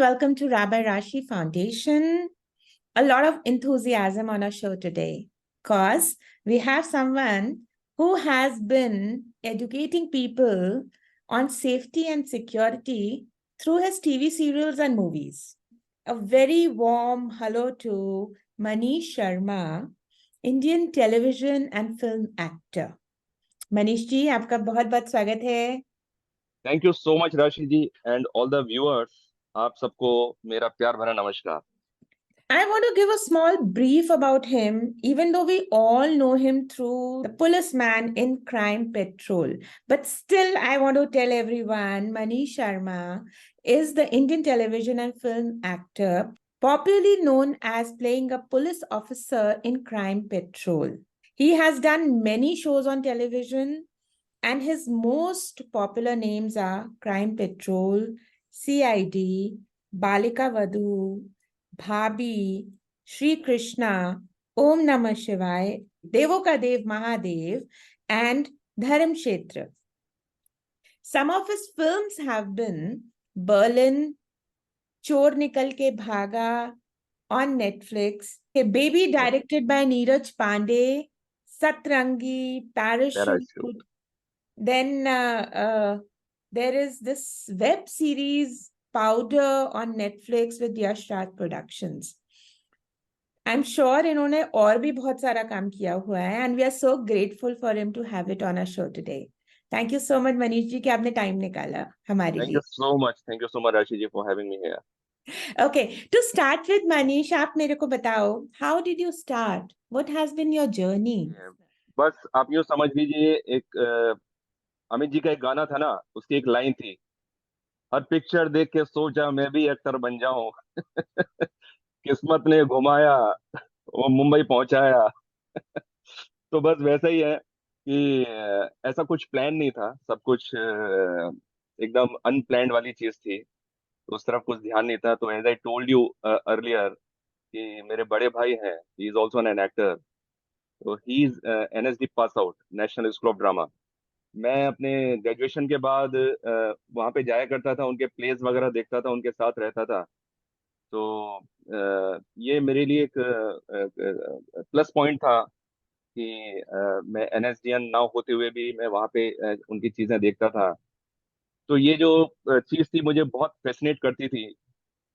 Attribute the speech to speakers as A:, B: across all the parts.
A: welcome to Rabbi Rashi Foundation. A lot of enthusiasm on our show today because we have someone who has been educating people on safety and security through his TV serials and movies. A very warm hello to Manish Sharma, Indian television and film actor. Manish ji, आपका बहुत बहुत स्वागत है.
B: Thank you so much Rashi ji and all the viewers. आप सबको मेरा प्यार भरा नमस्कार.
A: I want to give a small brief about him, even though we all know him through the policeman in Crime Patrol. But still, I want to tell everyone, Manish Sharma is the Indian television and film actor, popularly known as playing a police officer in Crime Patrol. He has done many shows on television, and his most popular names are Crime Patrol, CID, Balika Vadhu, Bhabi, Shri Krishna, Om Namah Shivaya, Devo Ka Dev Mahadev, and Dharam Kshetra. Some of his films have been Berlin, Chor Nikal Ke Bhaga on Netflix, A Baby directed by Neeraj Pandey, Satrangi, Parachute. Then there is this web series Powder on Netflix with Yash Raj Productions. I'm sure इन्होंने और भी बहुत सारा काम किया हुआ है, and we are so grateful for him to have it on our show today. Thank you so much Manish जी कि आपने टाइम निकाला हमारे लिए.
B: Thank you so much Rashi ji for having me here.
A: Okay, to start with Manish, आप मेरे को बताओ, how did you start? What has been your journey?
B: बस आप यूँ समझ लीजिए, एक अमित जी का एक गाना था ना, उसकी एक लाइन थी, हर पिक्चर देख के सोचा मैं भी एक्टर बन जाऊं. किस्मत ने घुमाया, वो मुंबई पहुंचाया. तो बस वैसा ही है कि ऐसा कुछ प्लान नहीं था, सब कुछ एकदम अनप्लान्ड वाली चीज थी. उस तरफ कुछ ध्यान नहीं था. तो as I told you earlier कि मेरे बड़े भाई हैं, he is also an actor. तो he is NSD pass out, national school of drama. मैं अपने ग्रेजुएशन के बाद वहाँ पे जाया करता था, उनके प्लेस वगैरह देखता था, उनके साथ रहता था. तो ये मेरे लिए एक प्लस पॉइंट था कि मैं एनएसडीएन ना होते हुए भी मैं वहाँ पे उनकी चीज़ें देखता था. तो ये जो चीज़ थी मुझे बहुत फैसिनेट करती थी.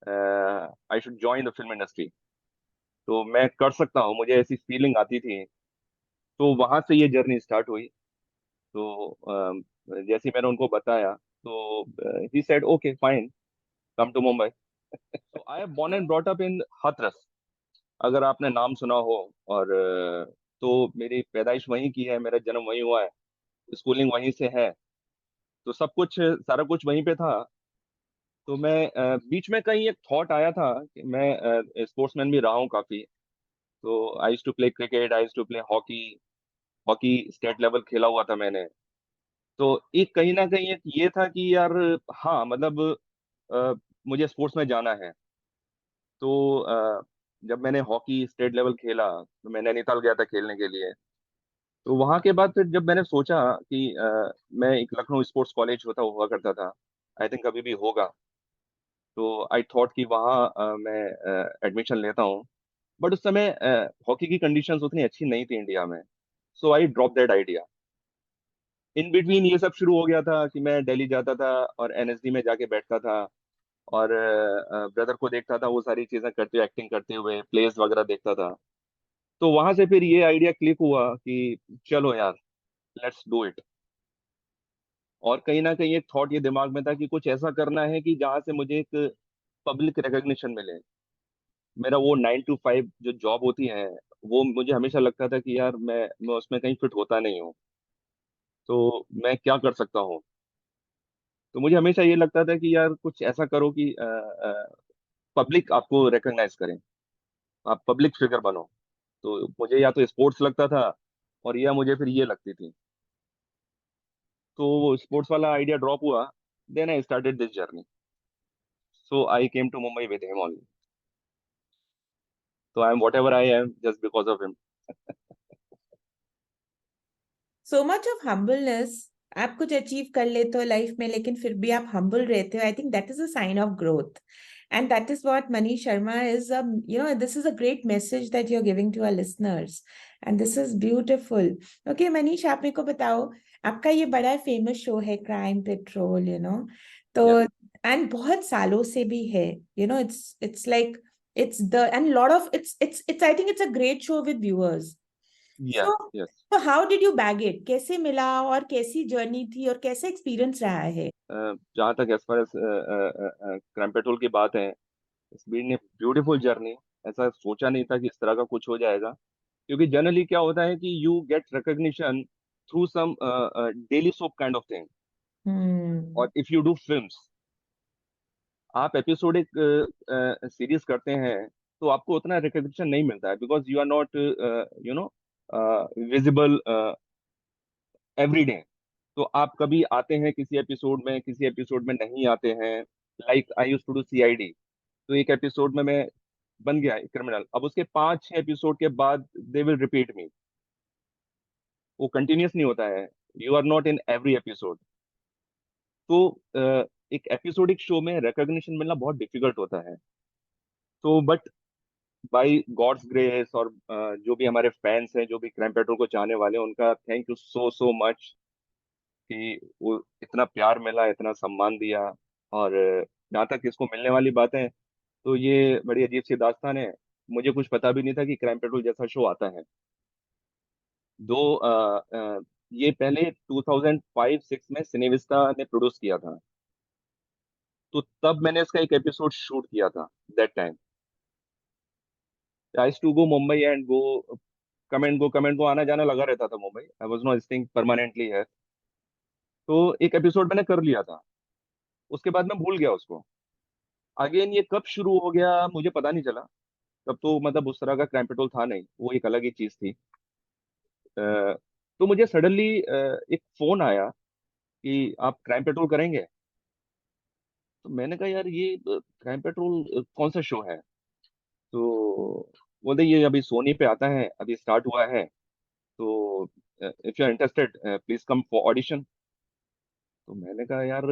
B: I should join the film industry, तो मैं कर सकता हूँ, मुझे ऐसी फीलिंग आती थी. तो वहाँ से ये जर्नी स्टार्ट हुई. तो जैसे ही मैंने उनको बताया, तो he said okay fine, come to Mumbai. So I have born and brought up in Hathras, अगर आपने नाम सुना हो. और तो मेरी पैदाइश वहीं की है, मेरा जन्म वहीं हुआ है, स्कूलिंग वहीं से है. तो सब कुछ सारा कुछ वहीं पे था. तो मैं बीच में कहीं एक थॉट आया था कि मैं स्पोर्ट्समैन भी रहा हूँ काफी. तो I used to play cricket, I used to play hockey. Hockey state level खेला हुआ था मैंने. तो एक कहीं ना कहीं एक ये था कि यार, हाँ मतलब अ, मुझे स्पोर्ट्स में जाना है. तो जब मैंने हॉकी स्टेट लेवल खेला, तो मैं नैनीताल गया था खेलने के लिए. तो वहां के बाद फिर जब मैंने सोचा कि मैं एक लखनऊ स्पोर्ट्स कॉलेज होता हुआ करता था, आई थिंक अभी भी होगा. तो आई थॉट कि वहाँ मैं एडमिशन लेता हूँ. बट उस समय हॉकी की कंडीशंस उतनी अच्छी नहीं थी इंडिया में. So I drop that idea. In between ये सब शुरू हो गया था कि मैं दिल्ली जाता था और एनएसडी में जाके बैठता था, और ब्रदर को देखता था वो सारी चीजें करते हुए, एक्टिंग करते हुए, प्लेस वगैरह देखता था. तो वहां से फिर ये आइडिया क्लिक हुआ कि चलो यार, लेट्स डू इट. और कहीं ना कहीं एक थॉट ये दिमाग में था कि कुछ ऐसा करना है कि जहाँ से मुझे एक पब्लिक रिकग्निशन मिले. मेरा वो 9 to 5 जो जॉब होती है, वो मुझे हमेशा लगता था कि यार मैं उसमें कहीं फिट होता नहीं हूँ. तो मैं क्या कर सकता हूँ. तो मुझे हमेशा ये लगता था कि यार कुछ ऐसा करो कि पब्लिक आपको रिकॉग्नाइज करें, आप पब्लिक फिगर बनो. तो मुझे या तो स्पोर्ट्स लगता था, और या मुझे फिर ये लगती थी. तो स्पोर्ट्स वाला आइडिया ड्रॉप हुआ. Then I started this journey. So I came to Mumbai with him only. So I am whatever I am just because of him.
A: So much of humbleness. आप कुछ अचीव कर लेते हो लाइफ में, लेकिन फिर भी आप हम्बल रहते हो. I think that is a sign of growth. And that is what Manish Sharma is, this is a great message that you're giving to our listeners. And this is beautiful. Okay, Manish, आप मेरे को बताओ, आपका ये बड़ा famous show है crime petrol, तो
B: Yeah,
A: and बहुत सालों से भी है, it's like it's the and lot of it's I think it's a great show with viewers.
B: yeah,
A: So
B: yes.
A: so how did you bag it? कैसे मिला और कैसी जर्नी थी और कैसे एक्सपीरियंस रहा है?
B: जहाँ तक as far as Crime Patrol की बात है, it's been a beautiful journey. ऐसा सोचा नहीं था कि इस तरह का कुछ हो जाएगा, क्योंकि जनरली क्या होता है कि you get recognition through some daily soap kind of thing,
A: Hmm.
B: और इफ यू डू फिल्म्स, आप एपिसोडिक सीरीज करते हैं, तो आपको उतना रिकॉग्निशन नहीं मिलता है, because you are not you know visible every day. तो आप कभी आते हैं किसी एपिसोड में, किसी एपिसोड में नहीं आते हैं। Like I use to do CID, तो एक एपिसोड में मैं बन गया क्रिमिनल, अब उसके 5-6 एपिसोड के बाद दे विल रिपीट मी। वो कंटिन्यूस नहीं होता है, you are not in every episode. तो एक एपिसोडिक शो में रिकॉग्निशन मिलना बहुत डिफिकल्ट होता है। तो बट बाई गॉड्स ग्रेस, और जो भी हमारे फैंस हैं, जो भी क्राइम पेट्रोल को चाहने वाले हैं, उनका thank you so so much कि वो इतना प्यार मिला, इतना सम्मान दिया। और जहाँ तक इसको मिलने वाली बातें हैं, तो ये बड़ी अजीब सी दास्तान है। मुझे कुछ पता भी नहीं था कि क्राइम पेट्रोल जैसा शो आता है। दो ये पहले 2005-6 में सिनेविस्टा ने प्रोड्यूस किया था, तो तब मैंने इसका एक एपिसोड शूट किया था। That time I to go Mumbai and go, come and go आना जाना लगा रहता था Mumbai. I was not staying permanently है। तो एक एपिसोड मैंने कर लिया था, उसके बाद मैं भूल गया उसको। अगेन ये कब शुरू हो गया मुझे पता नहीं चला। तब तो मतलब उस तरह का क्राइम पेट्रोल था नहीं, वो एक अलग ही चीज थी। तो मुझे सडनली एक फोन आया कि आप क्राइम पेट्रोल करेंगे। तो मैंने कहा यार ये क्राइम पेट्रोल कौन सा शो है? तो बोलते ये अभी सोनी पे आता है, अभी स्टार्ट हुआ है, तो if you are interested please come for audition. तो मैंने कहा यार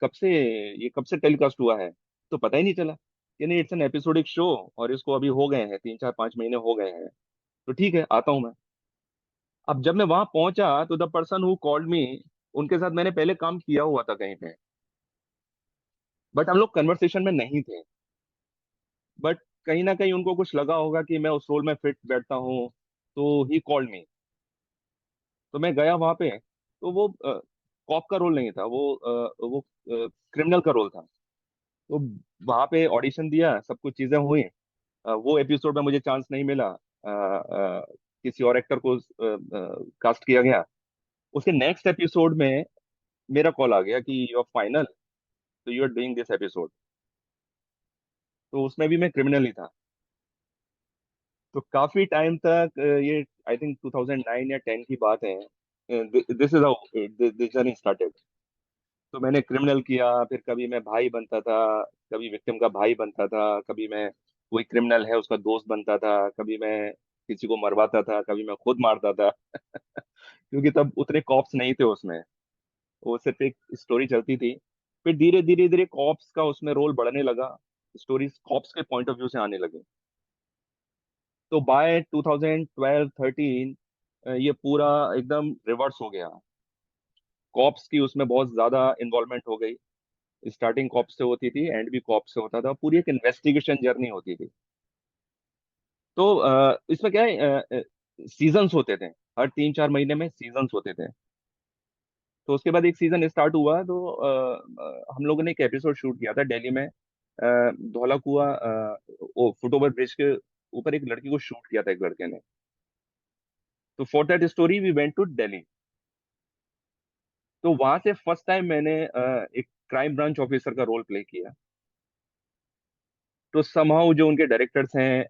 B: कब से टेलीकास्ट हुआ है? तो पता ही नहीं चला। यानी इट्स एन एपिसोडिक शो, और इसको अभी हो गए हैं 3-4-5 महीने हो गए हैं। तो ठीक है, आता हूँ मैं। अब जब मैं वहां पहुंचा, तो the person who called me, उनके साथ मैंने पहले काम किया हुआ था कहीं पे, बट हम लोग कन्वर्सेशन में नहीं थे। बट कहीं ना कहीं उनको कुछ लगा होगा कि मैं उस रोल में फिट बैठता हूँ, तो ही कॉल्ड मी। तो मैं गया वहां पे, तो वो कॉप का रोल नहीं था, वो क्रिमिनल का रोल था। तो वहां पे ऑडिशन दिया, सब कुछ चीजें हुई। वो एपिसोड में मुझे चांस नहीं मिला, किसी और एक्टर को कास्ट किया गया। उसके नेक्स्ट एपिसोड में मेरा कॉल आ गया कि यू आर फाइनल, तो you are doing this episode. तो उसमें भी मैं क्रिमिनल ही था। तो काफी टाइम तक ये आई थिंक 2009 या 10 की बात है, this is how this journey started. तो मैंने क्रिमिनल किया, फिर कभी मैं भाई बनता था, कभी विक्टिम का भाई बनता था, कभी मैं कोई क्रिमिनल है उसका दोस्त बनता था, कभी मैं किसी को मरवाता था, कभी मैं खुद मारता था। क्योंकि तब उतने कॉप्स नहीं थे उसमें, वो सिर्फ एक स्टोरी चलती थी। फिर धीरे धीरे धीरे कॉप्स का उसमें रोल बढ़ने लगा, स्टोरीज कॉप्स के पॉइंट ऑफ व्यू से आने लगे। तो बाय 2012-13 ये पूरा एकदम रिवर्स हो गया। कॉप्स की उसमें बहुत ज्यादा इन्वॉल्वमेंट हो गई। स्टार्टिंग कॉप से होती थी, एंड भी कॉप से होता था, पूरी एक इन्वेस्टिगेशन जर्नी होती थी। तो इसमें क्या है, सीजन्स होते थे, हर 3-4 महीने में सीजन्स होते थे। तो उसके बाद एक सीजन स्टार्ट हुआ, तो हम लोगों ने एक एपिसोड शूट किया था दिल्ली में, धौला कुआं, वो फुटओवर ब्रिज के ऊपर एक लड़की को शूट किया था एक लड़के ने। तो for that story we went to Delhi. तो वहां से फर्स्ट टाइम मैंने एक क्राइम ब्रांच ऑफिसर का रोल प्ले किया। तो समहाउ जो उनके डायरेक्टर्स हैं,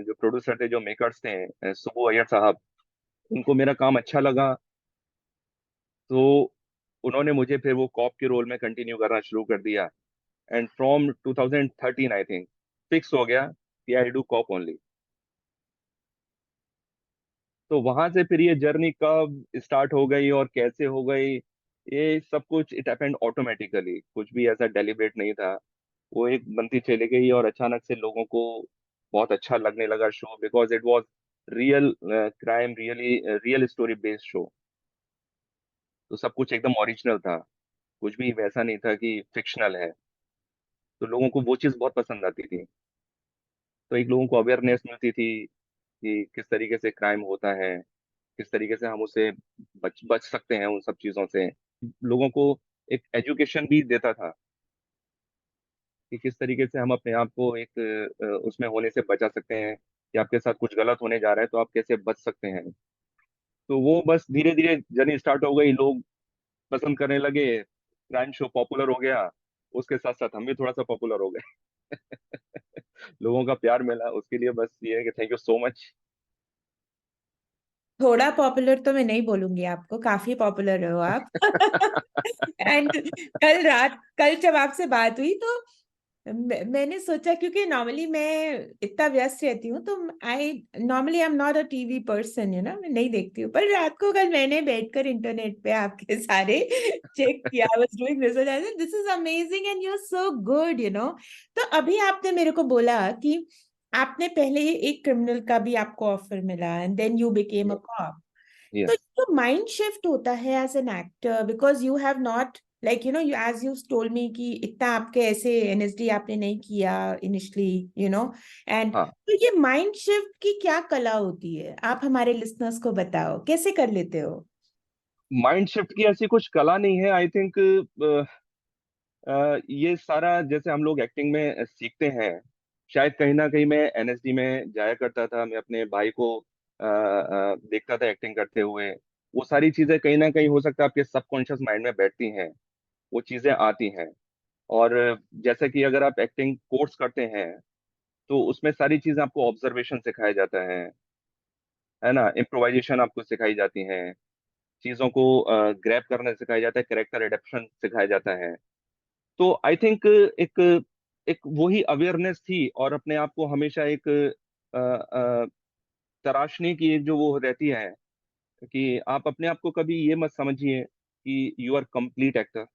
B: जो प्रोड्यूसर थे, जो मेकर्स थे, सुबू अय्यर साहब, उनको मेरा काम अच्छा लगा। तो उन्होंने मुझे फिर वो कॉप के रोल में कंटिन्यू करना शुरू कर दिया। And from 2013 I think fix हो गया कि आई डू कॉप ओनली। तो वहां से फिर ये जर्नी कब स्टार्ट हो गई और कैसे हो गई, ये सब कुछ इट हैपेंड ऑटोमेटिकली, कुछ भी ऐसा डेलिब्रेट नहीं था। वो एक बनती चली गई और अचानक से लोगों को बहुत अच्छा लगने लगा show, because it was real crime, real story based show. तो सब कुछ एकदम ओरिजिनल था, कुछ भी वैसा नहीं था कि फिक्शनल है। तो लोगों को वो चीज़ बहुत पसंद आती थी। तो एक लोगों को अवेयरनेस मिलती थी कि किस तरीके से क्राइम होता है, किस तरीके से हम उससे बच बच सकते हैं उन सब चीज़ों से। लोगों को एक एजुकेशन भी देता था कि किस तरीके से हम अपने आप को एक उसमें होने से बचा सकते हैं, कि आपके साथ कुछ गलत होने जा रहा है तो आप कैसे बच सकते हैं। तो वो बस धीरे धीरे जर्नी स्टार्ट हो गई, लोग पसंद करने लगे, क्राइम शो पॉपुलर हो गया। उसके साथ साथ हम भी थोड़ा सा पॉपुलर हो गए। लोगों का प्यार मिला, उसके लिए बस ये है कि थैंक यू सो मच।
A: थोड़ा पॉपुलर तो मैं नहीं बोलूंगी आपको, काफी पॉपुलर हो आप। एंड कल जब आपसे बात हुई तो मैंने सोचा, क्योंकि नॉर्मली मैं इतना व्यस्त रहती हूँ, तो I normally I am not a TV person, मैं नहीं देखती हूँ। पर रात को कल मैंने बैठकर इंटरनेट पे आपके सारे चेक किया, I was doing research, this is amazing and you are so good. तो अभी आपने मेरे को बोला कि आपने पहले एक क्रिमिनल का भी आपको ऑफर मिला and then you became a cop. तो
B: यस।
A: जो माइंड शिफ्ट होता है as an actor, because you have not, like you as you told me कि इतना आपके ऐसे एनएसडी आपने नहीं किया इनिशियली, एंड
B: हाँ,
A: तो ये माइंड शिफ्ट की क्या कला होती है, आप हमारे लिसनर्स को बताओ कैसे कर लेते हो।
B: माइंड शिफ्ट की ऐसी कुछ कला नहीं है, आई थिंक। ये सारा जैसे हम लोग एक्टिंग में सीखते हैं, शायद कहीं ना कहीं मैं एनएसडी में जाया करता था, मैं अपने भाई को देखता था एक्टिंग करते हुए। वो सारी चीजें कहीं ना कहीं हो सकता है आपके सबकॉन्शियस माइंड में बैठती हैं, वो चीजें आती हैं। और जैसे कि अगर आप एक्टिंग कोर्स करते हैं तो उसमें सारी चीजें आपको ऑब्जर्वेशन सिखाया जाता है ना, इम्प्रोवाइजेशन आपको सिखाई जाती हैं, चीजों को ग्रैब करना सिखाया जाता है, कैरेक्टर एडेप्शन सिखाया जाता है। तो आई थिंक एक एक वही अवेयरनेस थी, और अपने आप को हमेशा एक तराशने की एक जो वो रहती है, कि आप अपने आप को कभी ये मत समझिए कि you are complete actor.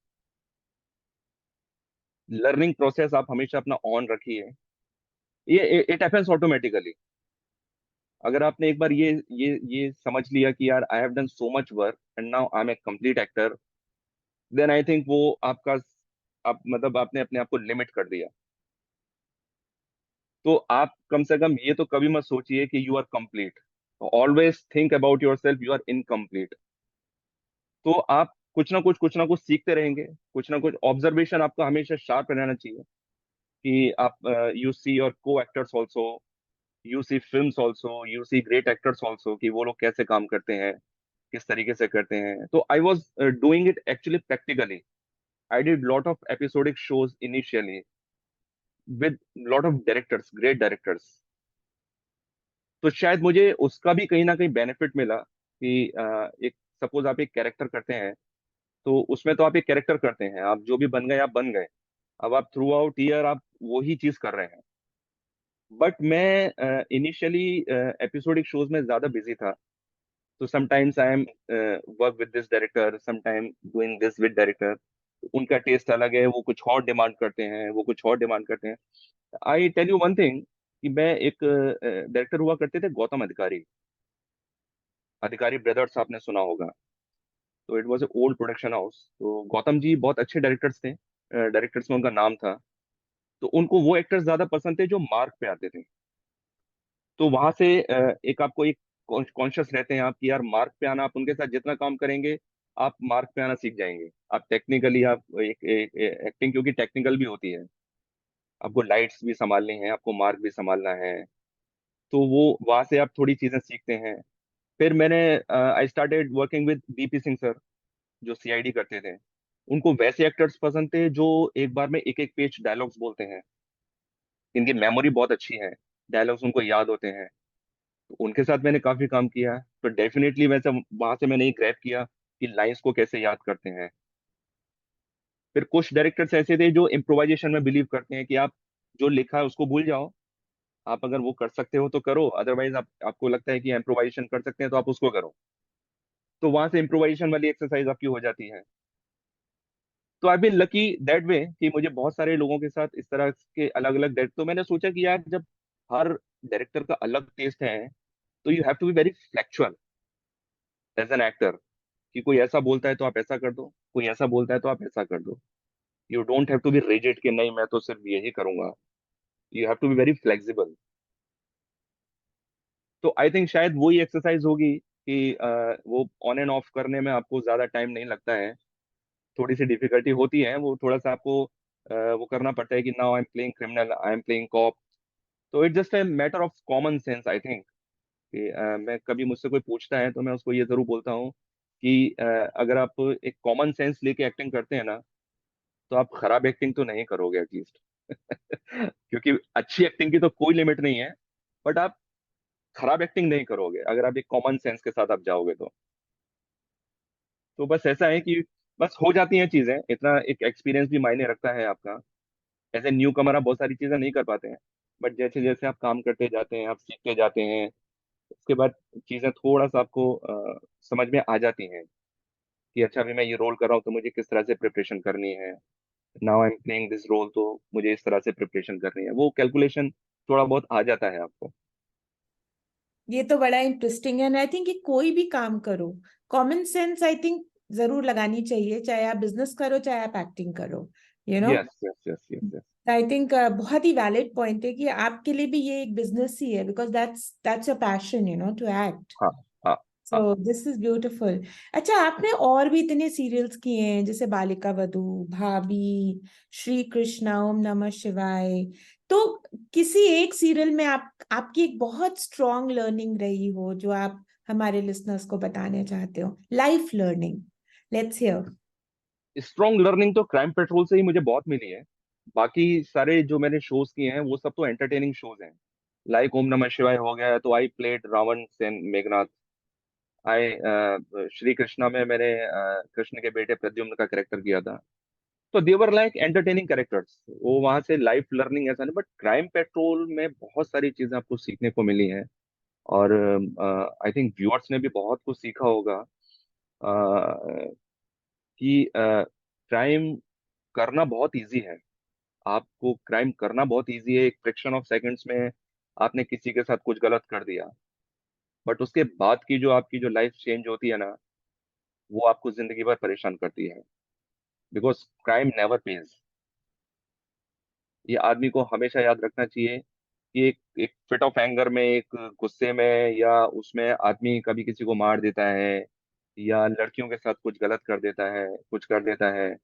B: Learning process आप हमेशा अपना ऑन रखिए, ये इट हैपेंस ऑटोमेटिकली। अगर आपने एक बार ये समझ लिया कि यार I have done so much work and now I am a complete actor, then I think वो आपका, आप मतलब आपने अपने आप को लिमिट कर दिया। तो आप कम से कम ये तो कभी मत सोचिए कि you are complete. Always think about yourself, you are incomplete. तो आप कुछ ना कुछ सीखते रहेंगे, कुछ ना कुछ ऑब्जर्वेशन आपका हमेशा शार्प रहना चाहिए, कि आप यू सी योर को actors also, you see films also, you see great actors also, कि वो लोग कैसे काम करते हैं, किस तरीके से करते हैं। तो I was doing it actually practically. I did lot of episodic shows initially with lot of directors, great directors. तो शायद मुझे उसका भी कहीं ना कहीं बेनिफिट मिला कि एक सपोज आप एक कैरेक्टर करते हैं, तो उसमें तो आप एक कैरेक्टर करते हैं, आप जो भी बन गए आप बन गए। अब आप थ्रू आउट ईयर आप वही चीज कर रहे हैं। बट मैं इनिशियली एपिसोडिक शोज में ज्यादा बिजी था। तो sometimes I am work with this director, sometime doing this with director. उनका टेस्ट अलग है, वो कुछ और डिमांड करते हैं, वो कुछ और डिमांड करते हैं। I tell you one thing, कि मैं एक डायरेक्टर हुआ करते थे, गौतम अधिकारी। अधिकारी ब्रदर्स आपने सुना होगा। तो it was a old production house. तो गौतम जी बहुत अच्छे डायरेक्टर्स थे, डायरेक्टर्स में उनका नाम था। तो उनको वो एक्टर्स ज्यादा पसंद थे जो मार्क पे आते थे। तो वहां से एक आपको एक कॉन्शियस रहते हैं आप कि यार मार्क पे आना, आप उनके साथ जितना काम करेंगे आप मार्क पे आना सीख जाएंगे। आप टेक्निकली आप एक्टिंग क्योंकि टेक्निकल भी होती है, आपको लाइट्स भी संभालनी है, आपको मार्क भी संभालना है। तो वो वहां से आप थोड़ी चीजें सीखते हैं। फिर मैंने I started working with BP Singh sir, जो सीआईडी करते थे। उनको वैसे एक्टर्स पसंद थे जो एक बार में एक एक पेज डायलॉग्स बोलते हैं, इनकी मेमोरी बहुत अच्छी है, डायलॉग्स उनको याद होते हैं। तो उनके साथ मैंने काफी काम किया। तो डेफिनेटली वैसे वहां से मैंने एक ग्रैब किया कि लाइंस को कैसे याद करते हैं। फिर कुछ डायरेक्टर्स ऐसे थे जो इम्प्रोवाइजेशन में बिलीव करते हैं कि आप जो लिखा है उसको भूल जाओ, आप अगर वो कर सकते हो तो करो, अदरवाइज आप आपको लगता है कि इम्प्रोवाइजेशन कर सकते हैं तो आप उसको करो। तो वहां से इम्प्रोवाइजेशन वाली एक्सरसाइज आपकी हो जाती है। तो I been lucky that way कि मुझे बहुत सारे लोगों के साथ इस तरह के अलग अलग डायरेक्ट, तो मैंने सोचा कि यार जब हर डायरेक्टर का अलग टेस्ट है, तो you have to be very flexible as an actor, कि कोई ऐसा बोलता है तो आप ऐसा कर दो, कोई ऐसा बोलता है तो आप ऐसा कर दो। You don't have to be rigid कि नहीं मैं तो सिर्फ यही करूंगा। You have to be very flexible. तो आई थिंक शायद वही एक्सरसाइज होगी कि वो ऑन एंड ऑफ करने में आपको ज्यादा टाइम नहीं लगता है। थोड़ी सी डिफिकल्टी होती है, वो थोड़ा सा आपको वो करना पड़ता है कि now I am playing criminal, I am playing cop. तो it just a matter of common sense I think कि मैं कभी मुझसे कोई पूछता है तो मैं उसको ये जरूर बोलता हूँ कि अगर आप एक कॉमन सेंस लेके एक्टिंग करते हैं ना, तो आप खराब एक्टिंग तो नहीं करोगे एटलीस्ट। क्योंकि अच्छी एक्टिंग की तो कोई लिमिट नहीं है, बट आप खराब एक्टिंग नहीं करोगे अगर आप एक कॉमन सेंस के साथ आप जाओगे तो बस ऐसा है कि बस हो जाती हैं चीजें, इतना एक एक्सपीरियंस भी मायने रखता है आपका। एज ए न्यू कमर आप बहुत सारी चीजें नहीं कर पाते हैं, बट जैसे जैसे आप काम करते जाते हैं, आप सीखते जाते हैं, उसके बाद चीजें थोड़ा सा आपको समझ में आ जाती हैं कि अच्छा अभी मैं ये रोल कर रहा हूँ तो मुझे किस तरह से प्रिपरेशन करनी है। Now I am playing this role, तो मुझे इस तरह से प्रिपरेशन करनी है, वो कैलकुलेशन थोड़ा बहुत आ जाता है आपको।
A: ये तो बड़ा इंटरेस्टिंग है, एंड आई थिंक कि कोई भी काम करो, कॉमन सेंस आई थिंक जरूर लगानी चाहिए, चाहे आप बिजनेस करो चाहे आप एक्टिंग करो, you know.
B: Yes yes yes yes yes.
A: I think बहुत ही वैलिड पॉइंट है कि आपके लिए भी ये एक बिजनेस ही है, because that's a passion, you know, to act.
B: हाँ हाँ हाँ।
A: So this is beautiful. अच्छा, आपने और भी इतने सीरियल्स किए हैं, जैसे बालिका वधू, भाभी, श्री कृष्णा, ओम नमः शिवाय। तो किसी एक सीरियल में आपकी एक बहुत स्ट्रॉन्ग लर्निंग रही हो जो आप हमारे लिसनर्स को बताने चाहते हो, life learning? Let's hear.
B: Strong learning तो क्राइम पेट्रोल से ही मुझे बहुत मिली है। बाकी सारे जो मैंने शोज किए हैं वो सब तो एंटरटेनिंग शोज हैं। लाइक ओम नमः शिवाय हो गया, तो आई प्लेड रावण सेन मेघनाथ। आई श्री कृष्णा में मैंने कृष्ण के बेटे प्रद्युम्न का कैरेक्टर किया था। तो देवर लाइक एंटरटेनिंग कैरेक्टर्स, वो वहां से लाइफ लर्निंग ऐसा नहीं, बट क्राइम पेट्रोल में बहुत सारी चीजें आपको सीखने को मिली हैं। और आई थिंक व्यूअर्स ने भी बहुत कुछ सीखा होगा कि क्राइम करना बहुत इजी है। आपको क्राइम करना बहुत इजी है, एक फ्रैक्शन ऑफ सेकंड्स में आपने किसी के साथ कुछ गलत कर दिया, बट उसके बाद की जो आपकी जो लाइफ चेंज होती है ना, वो आपको जिंदगी भर परेशान करती है। Because crime never page. ये आदमी को हमेशा याद रखना चाहिए कि एक एक फिट ऑफ एंगर में, एक गुस्से में या उसमें आदमी कभी किसी को मार देता है या लड़कियों के साथ कुछ गलत कर देता है, कुछ कर देता है,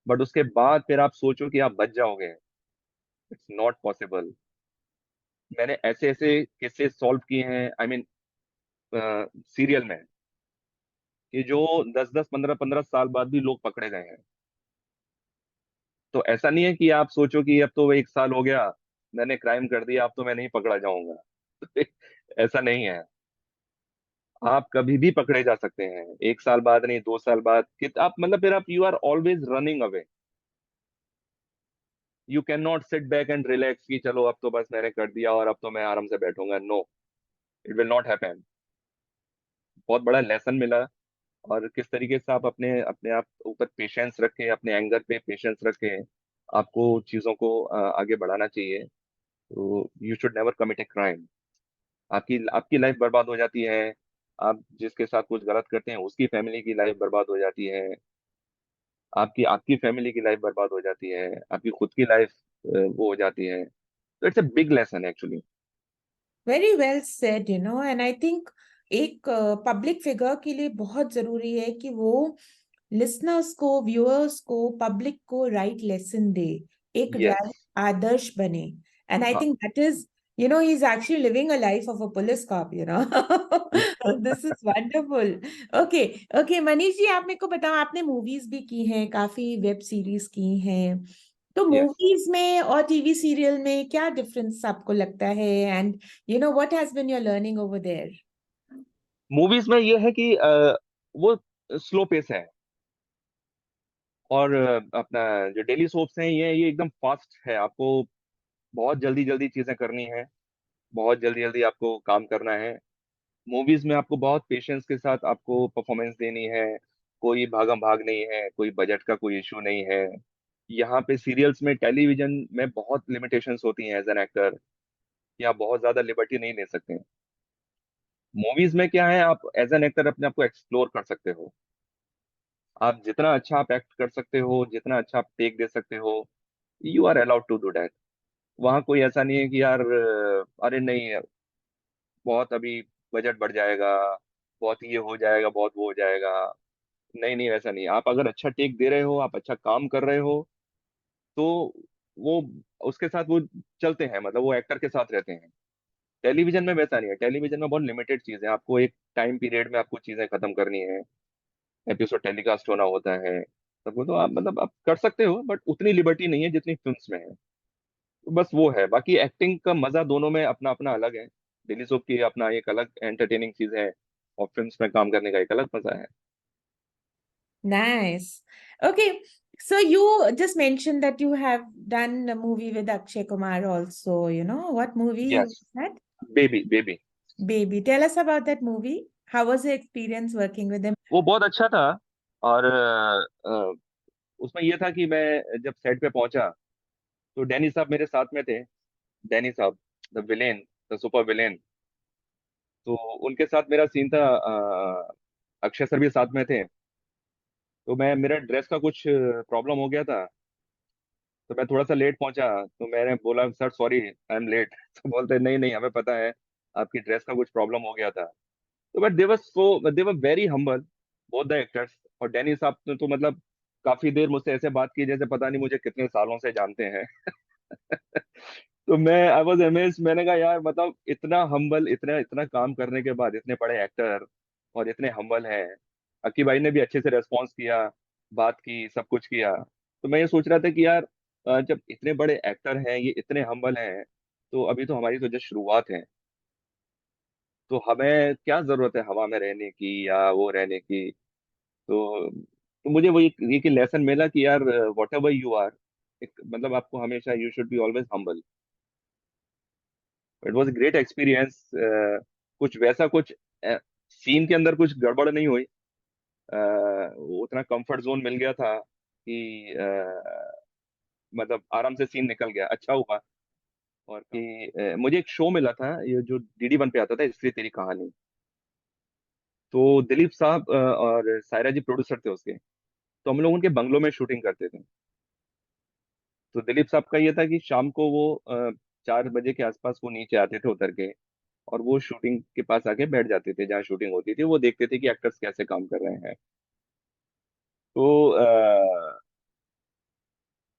B: बट उसके बाद फिर आप सोचो कि आप बच जाओगे, इट्स नॉट पॉसिबल। मैंने ऐसे ऐसे केसेस सॉल्व किए हैं, आई मीन सीरियल में, कि जो 10 10 15 15 साल बाद भी लोग पकड़े गए हैं। तो ऐसा नहीं है कि आप सोचो कि अब तो 1 साल हो गया, मैंने क्राइम कर दिया, अब तो मैं नहीं पकड़ा जाऊंगा। ऐसा नहीं है। आप कभी भी पकड़े जा सकते हैं, 1 साल बाद नहीं, 2 साल बाद कि आप मतलब फिर आप you are always running away. You can not sit back and relax कि चलो अब तो बस मैंने कर दिया और अब तो मैं आराम से बैठूंगा। No, it will not happen. बहुत बड़ा लेसन मिला। और किस तरीके से आप अपने अपने आप ऊपर पेशेंस रखें, अपने एंगर पे पेशेंस रखें, आपको चीजों को आगे बढ़ाना चाहिए। तो you should never commit a crime. आपकी आपकी लाइफ बर्बाद हो जाती है, आप जिसके साथ कुछ गलत करते हैं उसकी फैमिली की लाइफ बर्बाद हो जाती है, आपकी आपकी फैमिली की लाइफ बर्बाद हो जाती है, आपकी खुद की लाइफ वो हो जाती है। तो it's a big lesson actually.
A: Very well said, you know, and I think एक पब्लिक फिगर के लिए बहुत जरूरी है कि वो लिसनर्स को, व्यूअर्स को, पब्लिक को राइट लेसन दे, एक
B: यस।
A: राइट आदर्श बने। एंड आई
B: हाँ।
A: Think that is, you know, he's actually living a life of a police cop, you know. This is wonderful. Okay, okay, Manish ji, आप मेरे को बताओ, आपने मूवीज भी की हैं, काफी वेब सीरीज की हैं, तो
B: यस।
A: मूवीज में और टीवी सीरियल में क्या डिफरेंस आपको लगता है, and you know what has been your learning over there?
B: Movies में ये है कि वो स्लो पेस है, और अपना जो डेली सोप्स हैं ये एकदम फास्ट है। आपको बहुत जल्दी जल्दी चीजें करनी है, बहुत जल्दी जल्दी आपको काम करना है। मूवीज में आपको बहुत पेशेंस के साथ आपको परफॉर्मेंस देनी है, कोई भागम भाग नहीं है, कोई बजट का कोई इशू नहीं है। यहाँ पे सीरियल्स में, टेलीविजन में बहुत लिमिटेशंस होती हैं एज एन एक्टर, कि आप बहुत ज्यादा लिबर्टी नहीं ले सकते हैं। मूवीज में क्या है, आप एज एन एक्टर अपने आप को एक्सप्लोर कर सकते हो। आप जितना अच्छा आप एक्ट कर सकते हो, जितना अच्छा आप टेक दे सकते हो, you are allowed to do that. वहाँ कोई ऐसा नहीं है कि यार अरे नहीं, बहुत अभी बजट बढ़ जाएगा, बहुत ये हो जाएगा, बहुत वो हो जाएगा। नहीं नहीं, वैसा नहीं। आप अगर अच्छा टेक दे रहे हो, आप अच्छा काम कर रहे हो, तो वो उसके साथ वो चलते हैं, मतलब वो एक्टर के साथ रहते हैं। टेलीविजन में वैसा नहीं है। टेलीविजन में बहुत लिमिटेड चीजें, आपको एक टाइम पीरियड में आपको चीजें खत्म करनी है, एपिसोड टेलीकास्ट होना होता है। तब वो तो आप मतलब आप कर सकते हो, बट उतनी लिबर्टी नहीं है जितनी फिल्म्स में है। तो बस वो है। बाकी एक्टिंग का मजा दोनों में अपना अपना अलग है। दिल्ली सोप की अपना एक अलग एंटरटेनिंग चीज है, और फिल्म्स में काम करने का एक अलग मजा है।
A: Nice. Okay, so you just mentioned that you have done a movie with Akshay Kumar also, what movie
B: yes,
A: was that?
B: Baby baby.
A: Baby. Tell us about that movie. How was the experience working with him?
B: वो बहुत अच्छा था। और उसमें ये था कि मैं जब सेट पे पहुंचा, तो डैनी साहब मेरे साथ में थे। डैनी साहब, the villain, the super villain. तो उनके साथ मेरा सीन था। अक्षय सर भी साथ में थे। तो मैं, मेरा ड्रेस का कुछ प्रॉब्लम हो गया था, तो मैं थोड़ा सा लेट पहुंचा। तो मैंने बोला, sir sorry I am late. तो बोलते नहीं नहीं, हमें पता है आपकी ड्रेस का कुछ प्रॉब्लम हो गया था। तो but they were very humble, both the actors. और डैनी साहब ने तो मतलब काफी देर मुझसे ऐसे बात की जैसे पता नहीं मुझे कितने सालों से जानते हैं। तो मैं, आई वॉज अमेज्ड। मैंने कहा यार, मतलब इतना हम्बल, इतना इतना काम करने के बाद इतने बड़े एक्टर और इतने हम्बल हैं। अक्की भाई ने भी अच्छे से रेस्पॉन्स किया, बात की, सब कुछ किया। तो मैं ये सोच रहा था कि यार जब इतने बड़े एक्टर हैं, ये इतने हम्बल हैं, तो अभी तो हमारी तो जस्ट शुरुआत है। तो हमें क्या जरूरत है हवा में रहने की या वो रहने की। तो मुझे वो ये कि लेसन मिला कि यार वॉट एवर यू आर, एक मतलब आपको हमेशा, you should be always humble. It was great experience. कुछ वैसा कुछ सीन के अंदर कुछ गड़बड़ नहीं हुई। वो उतना कंफर्ट जोन मिल गया था कि मतलब आराम से सीन निकल गया, अच्छा हुआ। और कि मुझे एक शो मिला था, ये जो DD1 पे आता था, स्त्री तेरी कहानी। तो दिलीप साहब और सायरा जी प्रोड्यूसर थे उसके। तो हम लोग उनके बंगलों में शूटिंग करते थे। तो दिलीप साहब का ये था कि शाम को वो 4 बजे के आसपास वो नीचे आते थे उतर के, और वो शूटिंग के पास आके बैठ जाते थे, जहाँ शूटिंग होती थी। वो देखते थे कि एक्टर्स कैसे काम कर रहे हैं। तो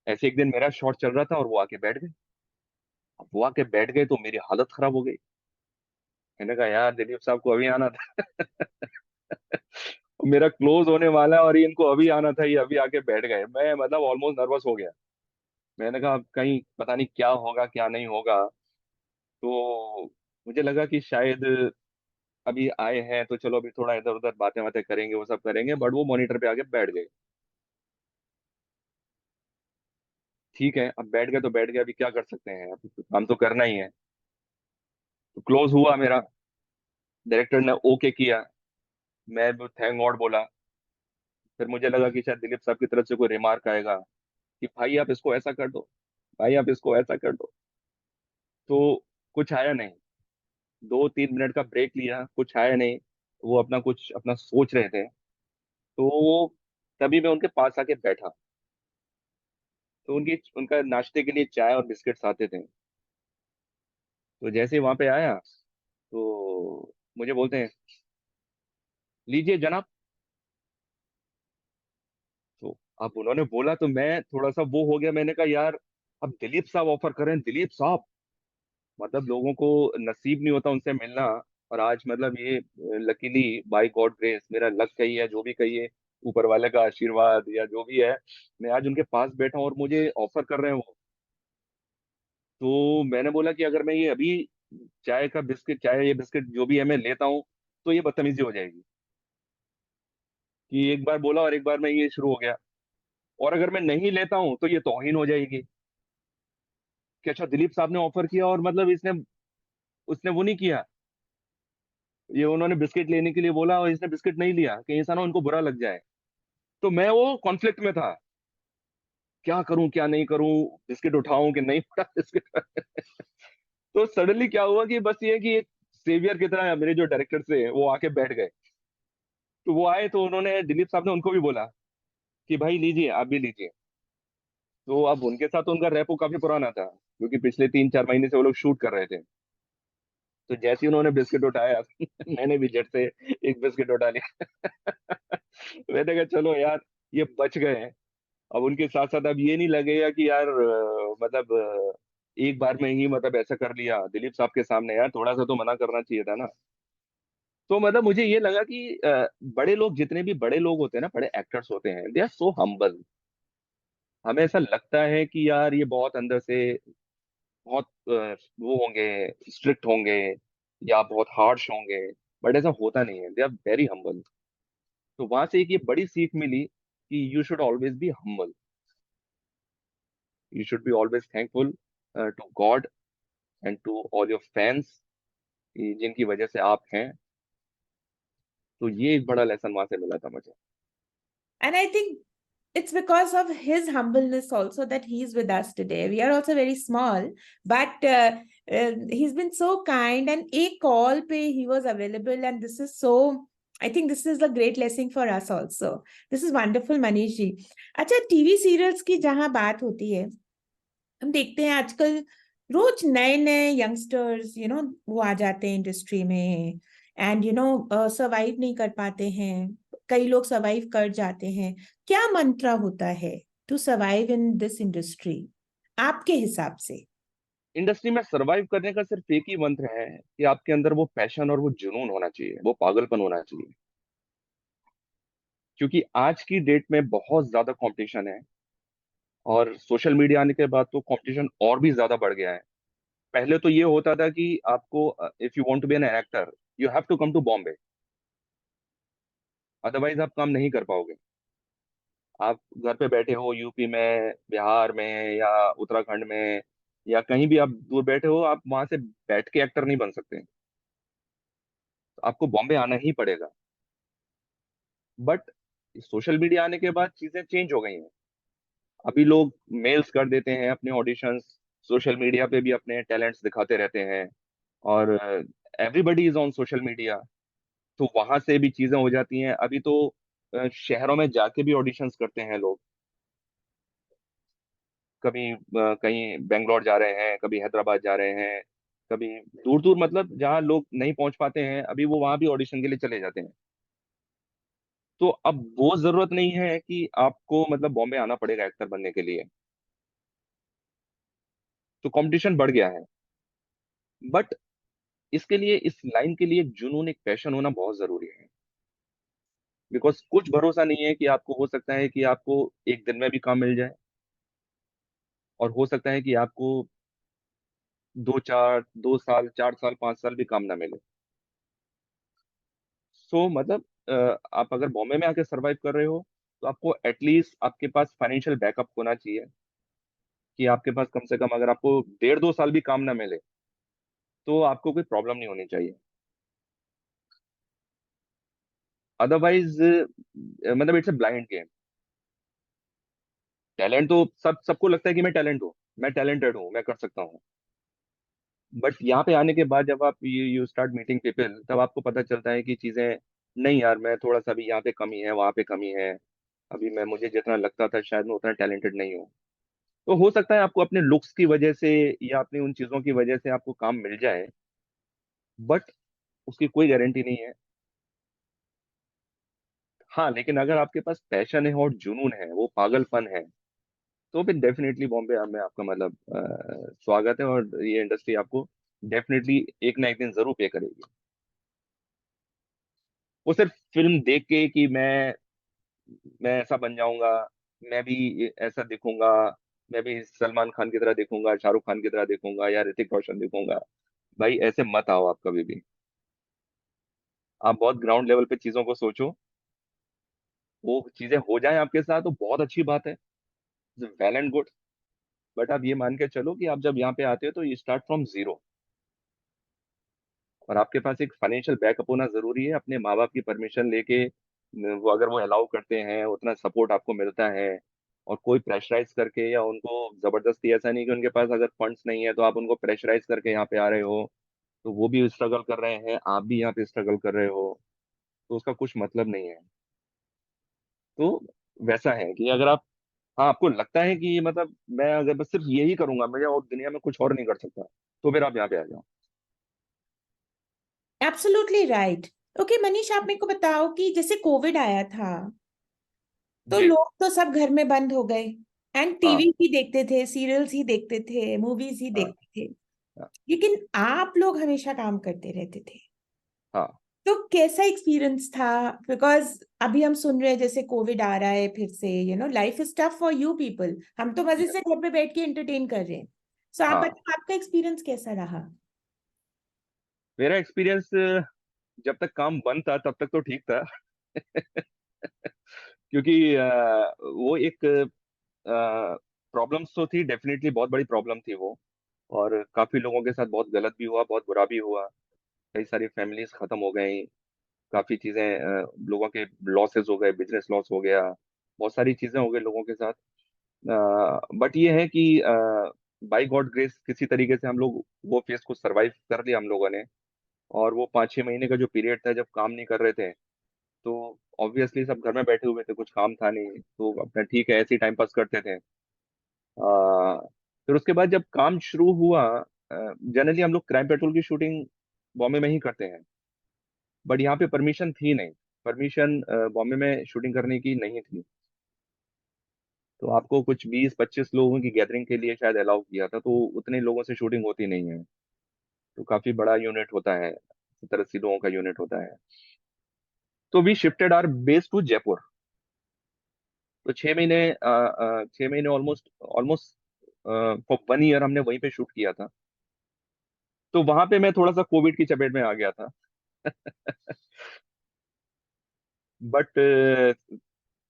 B: ऐसे एक दिन मेरा शॉट चल रहा था और वो आके बैठ गए। अब वो आके बैठ गए तो मेरी हालत खराब हो गई। मैंने कहा यार, दिलीप साहब को अभी आना था। मेरा क्लोज होने वाला है और ये इनको अभी आना था, ये अभी आके बैठ गए। मैं मतलब ऑलमोस्ट नर्वस हो गया। मैंने कहा अब कहीं पता नहीं क्या होगा क्या नहीं होगा। तो मुझे लगा कि शायद अभी आए हैं तो चलो अभी थोड़ा इधर उधर बातें बातें करेंगे, वो सब करेंगे। बट वो मॉनिटर पे आके बैठ गए। ठीक है, अब बैठ गए तो बैठ गए, अभी क्या कर सकते हैं, अब तो काम तो करना ही है। तो क्लोज हुआ मेरा, डायरेक्टर ने ओके किया, मैं थैंक गॉड बोला। फिर मुझे लगा कि शायद दिलीप साहब की तरफ से कोई रिमार्क आएगा कि भाई आप इसको ऐसा कर दो, भाई आप इसको ऐसा कर दो। तो कुछ आया नहीं। 2-3 मिनट का ब्रेक लिया, कुछ आया नहीं। वो अपना कुछ अपना सोच रहे थे। तो तभी मैं उनके पास आके बैठा। तो उनका नाश्ते के लिए चाय और बिस्किट्स आते थे। तो जैसे ही वहां पे आया, तो मुझे बोलते हैं, लीजिए जनाब। तो अब उन्होंने बोला तो मैं थोड़ा सा वो हो गया। मैंने कहा यार, अब दिलीप साहब ऑफर कर रहे हैं, दिलीप साहब, मतलब लोगों को नसीब नहीं होता उनसे मिलना। और आज मतलब ये लकीली, बाय गॉड ग्रेस, मेरा लक कहिए, जो भी कहिए, ऊपर वाले का आशीर्वाद या जो भी है, मैं आज उनके पास बैठा हूं और मुझे ऑफर कर रहे हैं वो। तो मैंने बोला कि अगर मैं ये अभी चाय का बिस्किट, चाय ये बिस्किट जो भी है मैं लेता हूँ, तो ये बदतमीजी हो जाएगी। कि एक बार बोला और एक बार में ये शुरू हो गया। और अगर मैं नहीं लेता हूँ तो ये तौहीन हो जाएगी कि अच्छा दिलीप साहब ने ऑफर किया और मतलब इसने, उसने वो नहीं किया, ये उन्होंने बिस्किट लेने के लिए बोला और इसने बिस्किट नहीं लिया, कहीं ऐसा ना उनको बुरा लग जाए। तो मैं वो कॉन्फ्लिक्ट में था, क्या करूं क्या नहीं करूं, बिस्किट उठाऊं कि नहीं उठा बिस्किट। तो सडनली क्या हुआ कि बस ये कि एक सेवियर की तरह मेरे जो डायरेक्टर थे वो आके बैठ गए। तो वो आए तो उन्होंने, दिलीप साहब ने उनको भी बोला कि भाई लीजिए, आप भी लीजिए। तो अब उनके साथ तो उनका रेपो काफी पुराना था, क्योंकि पिछले 3-4 महीने से वो लोग शूट कर रहे थे। तो जैसे ही उन्होंने बिस्किट उठाया मैंने भी झट से एक बिस्किट उठा लिया। मैंने कहा चलो यार, ये बच गए हैं। अब उनके साथ साथ अब ये नहीं लगेगा कि यार मतलब एक बार में ही मतलब ऐसा कर लिया दिलीप साहब के सामने, यार थोड़ा सा तो मना करना चाहिए था ना। तो मतलब मुझे ये लगा कि बड़े लोग, जितने भी बड़े लोग होते हैं ना, बड़े एक्टर्स होते हैं, दे आर सो हम्बल। हमें ऐसा लगता है कि यार ये बहुत अंदर से बहुत वो होंगे, स्ट्रिक्ट होंगे या बहुत हार्श होंगे, बट ऐसा होता नहीं है, दे आर वेरी हम्बल। तो वहां से एक ये बड़ी सीख मिली कि you should always be humble, you should be always thankful to God and to all your fans, जिनकी वजह से आप हैं। तो ये एक बड़ा लेसन वहां से मिला था मुझे।
A: And I think it's because of his humbleness also that he's with us today. We are also very small, but he's been so kind. And a call pay, he was available, and this is so. I think this is a great lesson for us also. This is wonderful, Manish ji. अच्छा, TV serials की जहां बात होती है, हम देखते हैं आजकल रोज नए नए यंगस्टर्स वो आ जाते हैं इंडस्ट्री में, एंड सर्वाइव नहीं कर पाते हैं। कई लोग सर्वाइव कर जाते हैं। क्या मंत्र होता है to survive in this industry आपके हिसाब से?
B: इंडस्ट्री में सरवाइव करने का सिर्फ एक ही मंत्र है कि आपके अंदर वो पैशन और वो जुनून होना चाहिए, वो पागलपन होना चाहिए। क्योंकि आज की डेट में बहुत ज्यादा कंपटीशन है, और सोशल मीडिया आने के बाद तो कंपटीशन और भी ज्यादा बढ़ गया है। पहले तो ये होता था कि आपको, if you want to be an actor, you have to come to Bombay, otherwise आप काम नहीं कर पाओगे। आप घर पे बैठे हो यूपी में, बिहार में, या उत्तराखंड में, या कहीं भी आप दूर बैठे हो, आप वहां से बैठ के एक्टर नहीं बन सकते। तो आपको बॉम्बे आना ही पड़ेगा। बट सोशल मीडिया आने के बाद चीजें चेंज हो गई हैं। अभी लोग मेल्स कर देते हैं अपने ऑडिशंस, सोशल मीडिया पे भी अपने टैलेंट्स दिखाते रहते हैं, और everybody is on social media. तो वहां से भी चीजें हो जाती हैं। अभी तो शहरों में जाके भी ऑडिशंस करते हैं लोग। कभी कहीं बेंगलोर जा रहे हैं, कभी हैदराबाद जा रहे हैं, कभी दूर दूर, मतलब जहाँ लोग नहीं पहुंच पाते हैं अभी, वो वहां भी ऑडिशन के लिए चले जाते हैं। तो अब वो जरूरत नहीं है कि आपको मतलब बॉम्बे आना पड़ेगा एक्टर बनने के लिए। तो कंपटीशन बढ़ गया है। बट इसके लिए, इस लाइन के लिए एक जुनून, एक पैशन होना बहुत जरूरी है। बिकॉज कुछ भरोसा नहीं है कि आपको, हो सकता है कि आपको एक दिन में भी काम मिल जाए, और हो सकता है कि आपको 2 साल 4 साल 5 साल भी काम ना मिले। सो मतलब आप अगर बॉम्बे में आके सरवाइव कर रहे हो, तो आपको एटलीस्ट आपके पास फाइनेंशियल बैकअप होना चाहिए, कि आपके पास कम से कम, अगर आपको 1.5-2 साल भी काम ना मिले, तो आपको कोई प्रॉब्लम नहीं होनी चाहिए। अदरवाइज मतलब it's a blind game. Talent तो सबको लगता है कि मैं टैलेंट हूँ, मैं टैलेंटेड हूँ, मैं कर सकता हूँ। बट यहाँ पे आने के बाद जब आप यू स्टार्ट मीटिंग पीपल, तब आपको पता चलता है कि चीजें, नहीं यार, मैं थोड़ा सा भी यहाँ पे कमी है, वहाँ पे कमी है। अभी मैं, मुझे जितना लगता था शायद मैं उतना टैलेंटेड नहीं हूँ। तो हो सकता है आपको अपने लुक्स की वजह से या अपनी उन चीजों की वजह से आपको काम मिल जाए, बट उसकी कोई गारंटी नहीं है। हाँ, लेकिन अगर आपके पास पैशन है और जुनून है, वो पागलपन है, तो फिर डेफिनेटली बॉम्बे में आपका मतलब स्वागत है, और ये इंडस्ट्री आपको डेफिनेटली एक ना एक दिन जरूर पे करेगी। वो सिर्फ फिल्म देख के कि मैं ऐसा बन जाऊंगा, मैं भी ऐसा दिखूंगा, मैं भी सलमान खान की तरह दिखूंगा, शाहरुख खान की तरह दिखूंगा, या ऋतिक रोशन दिखूंगा, भाई ऐसे मत आओ आप कभी भी। आप बहुत ग्राउंड लेवल पे चीजों को सोचो। वो चीजें हो जाए आपके साथ तो बहुत अच्छी बात है, वेल एंड गुड। बट आप ये मान के चलो कि आप जब यहाँ पे आते हो तो यू स्टार्ट फ्रॉम जीरो, और आपके पास एक फाइनेंशियल बैकअप होना जरूरी है, अपने माँ बाप की परमिशन लेके वो अगर वो अलाउ करते हैं, उतना सपोर्ट आपको मिलता है, और कोई प्रेशराइज करके या उनको जबरदस्ती, ऐसा नहीं कि उनके पास अगर फंड्स नहीं है तो आप उनको प्रेशराइज करके यहाँ पे आ रहे हो, तो वो भी स्ट्रगल कर रहे हैं, आप भी यहाँ पे स्ट्रगल कर रहे हो, तो उसका कुछ मतलब नहीं है। तो वैसा है कि अगर आप, हाँ, आपको लगता है कि मतलब मैं अगर बस सिर्फ यही करूंगा, मुझे और दुनिया में कुछ और नहीं कर सकता, तो फिर आप यहाँ पे आ जाओ।
A: Absolutely right. ओके मनीष, आप मेरे को बताओ कि जैसे कोविड आया था तो
B: जी।
A: लोग तो सब घर में बंद हो गए एंड टीवी
B: हाँ।
A: ही देखते थे, सीरियल्स ही देखते थे, मूवीज ही
B: हाँ।
A: देखते थे,
B: हाँ।
A: लेकिन आप लोग हमेशा काम करते रहते थे।
B: हाँ।
A: तो कैसा एक्सपीरियंस था? बिकॉज अभी हम सुन रहे हैं जैसे कोविड आ रहा है फिर से, life is tough for you people, हम तो मजे से
B: Yes.
A: घर पे बैठ के एंटरटेन कर रहे हैं। सो आप
B: हाँ,
A: बताओ आपका एक्सपीरियंस कैसा रहा?
B: मेरा एक्सपीरियंस, जब तक काम बंद था तब तक तो ठीक था। क्योंकि वो एक प्रॉब्लम्स तो थी, डेफिनेटली बहुत बड़ी प्रॉब्लम थी वो, और काफी लोगों के साथ बहुत गलत भी हुआ, बहुत बुरा भी हुआ। कई सारी फैमिलीज खत्म हो गई, काफी चीजें, लोगों के लॉसेस हो गए, बिजनेस लॉस हो गया, बहुत सारी चीजें हो गई लोगों के साथ। बट ये है कि बाय गॉड ग्रेस किसी तरीके से हम लोग वो फेस को सरवाइव कर लिया हम लोगों ने। और वो 5-6 महीने का जो पीरियड था जब काम नहीं कर रहे थे, तो ऑब्वियसली सब घर में बैठे हुए थे, कुछ काम था नहीं, तो अपना ठीक है ऐसे ही टाइम पास करते थे। फिर उसके बाद जब काम शुरू हुआ, जनरली हम लोग क्राइम पेट्रोल की शूटिंग बॉम्बे में ही करते हैं, बट यहाँ पे परमिशन थी नहीं, परमिशन बॉम्बे में शूटिंग करने की नहीं थी। तो आपको कुछ 20-25 लोगों की गैदरिंग के लिए शायद अलाउ किया था, तो उतने लोगों से शूटिंग होती नहीं है। तो काफी बड़ा यूनिट होता है, 70-80 लोगों का यूनिट होता है। तो we shifted our base to Jaipur. तो 6 महीने, 6 महीने ऑलमोस्ट, ऑलमोस्ट फॉर 1 ईयर हमने वहीं पे शूट किया था। तो वहां पे मैं थोड़ा सा कोविड की चपेट में आ गया था। बट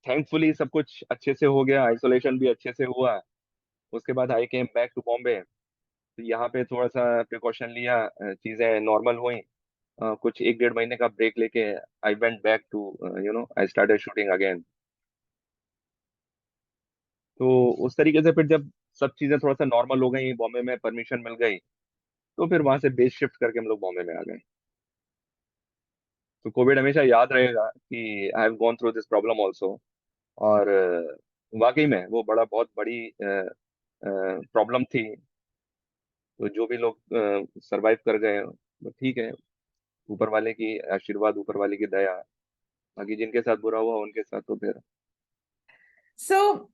B: थैंकफुली सब कुछ अच्छे से हो गया, आइसोलेशन भी अच्छे से हुआ। उसके बाद आई केम बैक टू बॉम्बे। तो यहाँ पे थोड़ा सा प्रिकॉशन लिया, चीजें नॉर्मल हुई। कुछ 1-1.5 महीने का ब्रेक लेके I went back to, I started shooting again. तो उस तरीके से फिर जब सब चीजें थोड़ा सा नॉर्मल हो गई, बॉम्बे में परमिशन मिल गई, तो फिर वहां से बेस शिफ्ट करके हम लोग बॉम्बे में आ गए। तो कोविड हमेशा याद रहेगा कि I have gone through this problem also. और वाकई में वो बड़ा बहुत बड़ी प्रॉब्लम थी। तो जो भी लोग सरवाइव कर गए, वो ठीक है, ऊपर वाले की आशीर्वाद, ऊपर वाले की दया। बाकी जिनके साथ बुरा हुआ उनके साथ तो फिर।
A: सो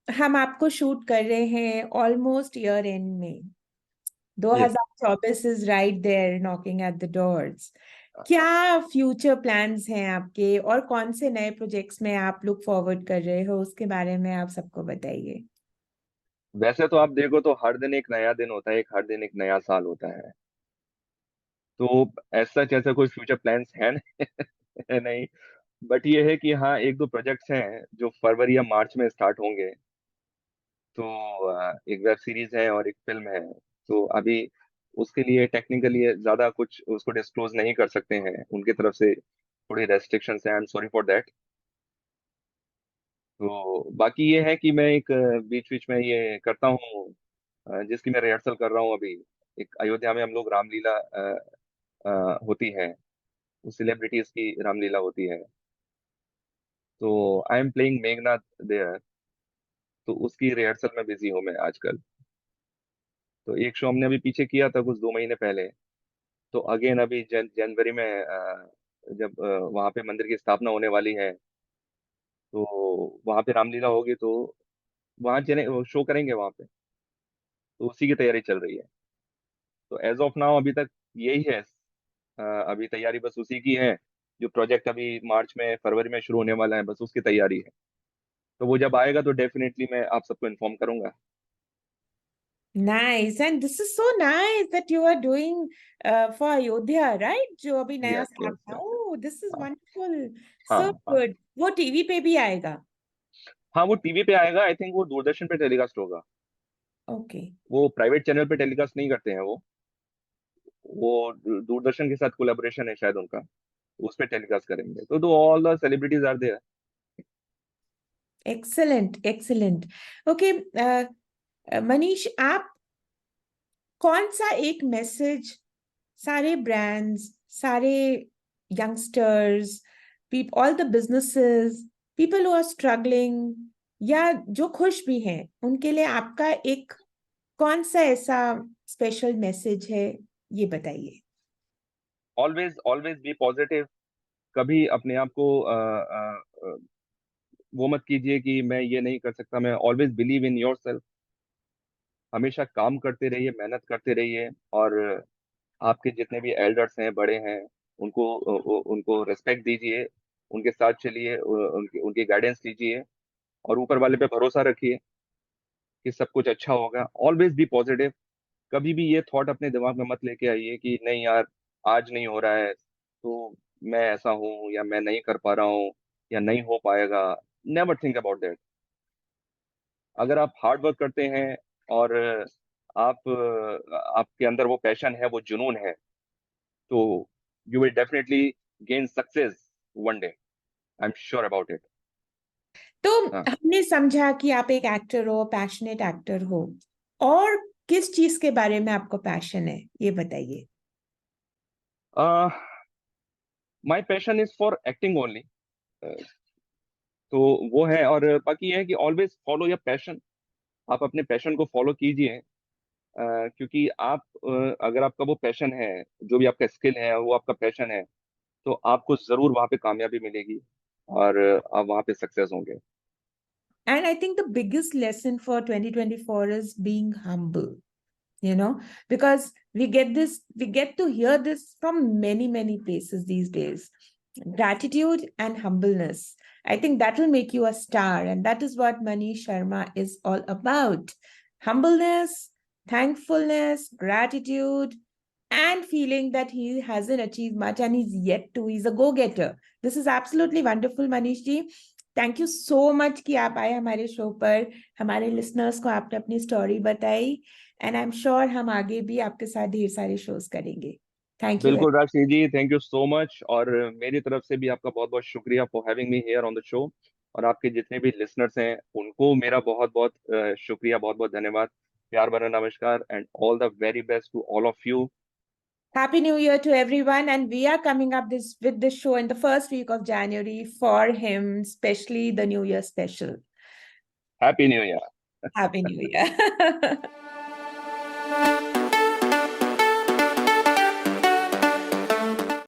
A: हम आपको शूट कर रहे हैं ऑलमोस्ट ईयर एंड में,
B: yes.
A: 2024 is right there knocking at the doors. क्या फ्यूचर प्लान्स हैं आपके और कौन से नए प्रोजेक्ट्स में आप लुक फॉरवर्ड कर रहे हो, उसके बारे में आप सबको बताइए।
B: वैसे तो आप देखो तो हर दिन एक नया दिन होता है, एक हर दिन एक नया साल होता है। तो ऐसा जैसा कोई फ्यूचर प्लान्स है नहीं, है नहीं। बट ये है कि हाँ, एक दो प्रोजेक्ट्स हैं जो फरवरी या मार्च में स्टार्ट होंगे। तो एक वेब सीरीज है और एक फिल्म है। तो अभी उसके लिए टेक्निकली ज्यादा कुछ उसको डिस्क्लोज नहीं कर सकते हैं, उनकी तरफ से थोड़ी रेस्ट्रिक्शंस हैं, I am sorry for that. तो बाकी ये है कि मैं एक बीच बीच में ये करता हूँ, जिसकी मैं रिहर्सल कर रहा हूँ अभी। एक अयोध्या में हम लोग रामलीला होती है, सेलिब्रिटीज की रामलीला होती है। तो I am playing Meghnath there. तो उसकी रिहर्सल में बिजी हूँ मैं आजकल। तो एक शो हमने अभी पीछे किया था कुछ 2 महीने पहले। तो अगेन अभी जनवरी में, जब वहां पे मंदिर की स्थापना होने वाली है, तो वहां पे रामलीला होगी, तो वहां चले शो करेंगे वहां पे। तो उसी की तैयारी चल रही है। तो एज ऑफ नाउ अभी तक यही है। अभी तैयारी बस उसी की है। जो प्रोजेक्ट अभी मार्च में फरवरी में शुरू होने वाला है, बस उसकी तैयारी है। तो वो जब आएगा तो डेफिनेटली मैं आप सबको इन्फॉर्म करूंगा।
A: Nice, and this is so nice that you are doing for Ayodhya, right? जो अभी नया
B: यस,
A: स्टार्ट
B: यस,
A: था।
B: यस।
A: Oh, this is
B: हाँ।
A: wonderful. So
B: हाँ। हाँ।
A: good. वो टीवी पे भी आएगा?
B: हाँ, वो टीवी पे आएगा, आई थिंक वो दूरदर्शन पे टेलीकास्ट होगा।
A: ओके।
B: वो प्राइवेट चैनल पे टेलीकास्ट नहीं करते हैं वो दूरदर्शन के साथ कोलैबोरेशन है शायद उनका। उस पे टेलीकास्ट करेंगे। तो all the celebrities are there.
A: Excellent excellent. Okay Manish, आप कौन सा एक मैसेज सारे ब्रांड्स, सारे youngsters, all the businesses, people who are struggling या जो खुश भी हैं, उनके लिए आपका एक कौन सा ऐसा स्पेशल मैसेज है, ये बताइए।
B: Always always be positive. कभी अपने आप को वो मत कीजिए कि मैं ये नहीं कर सकता। मैं always believe in your self. हमेशा काम करते रहिए, मेहनत करते रहिए, और आपके जितने भी एल्डर्स हैं, बड़े हैं, उनको उनको रिस्पेक्ट दीजिए, उनके साथ चलिए, उनकी उनकी गाइडेंस लीजिए, और ऊपर वाले पे भरोसा रखिए कि सब कुछ अच्छा होगा। Always be positive. कभी भी ये थॉट अपने दिमाग में मत लेके आइए कि नहीं यार, आज नहीं हो रहा है तो मैं ऐसा हूँ, या मैं नहीं कर पा रहा हूँ, या नहीं हो पाएगा। Never think about that. अगर आप हार्ड वर्क करते हैं, और आप आपके अंदर वो पैशन है, वो जुनून है, तो you will definitely gain success one day. I am sure about it.
A: तो
B: हाँ।
A: हमने समझा कि आप एक एक्टर हो, पैशनेट एक्टर हो, और किस चीज के बारे में आपको पैशन है, ये बताइए।
B: My passion is for acting only. तो वो है। और बाकी ये है कि ऑलवेज फॉलो योर पैशन। आप अपने पैशन को फॉलो कीजिए। क्योंकि आप अगर आपका वो पैशन है, जो भी आपका स्किल है वो आपका पैशन है, तो आपको जरूर वहां पे कामयाबी मिलेगी, और आप वहां पे सक्सेस होंगे।
A: And I think the biggest lesson for 2024 is being humble, because we get to hear this from many, many places these days. Gratitude and humbleness. I think that will make you a star. And that is what Manish Sharma is all about. Humbleness, thankfulness, gratitude, and feeling that he hasn't achieved much and he's yet to. He's a go-getter. This is absolutely wonderful, Manish ji. Thank you so much कि आप आए हमारे show पर, हमारे listeners को आपने अपनी story बताई, एंड आई एम श्योर हम आगे भी आपके साथ ढेर सारे शोज करेंगे। Thank you.
B: बिल्कुल राशि जी, थैंक यू सो मच। और मेरी तरफ से भी आपका बहुत बहुत शुक्रिया for having me here on the show. और आपके जितने भी लिसनर्स हैं, उनको मेरा बहुत बहुत शुक्रिया, बहुत बहुत धन्यवाद। प्यार भरा नमस्कार, and all the very best to all of you.
A: Happy New Year to everyone, and we are coming up with this show in the first week of January for him, especially the New Year special.
B: Happy new year.
A: Happy New Year.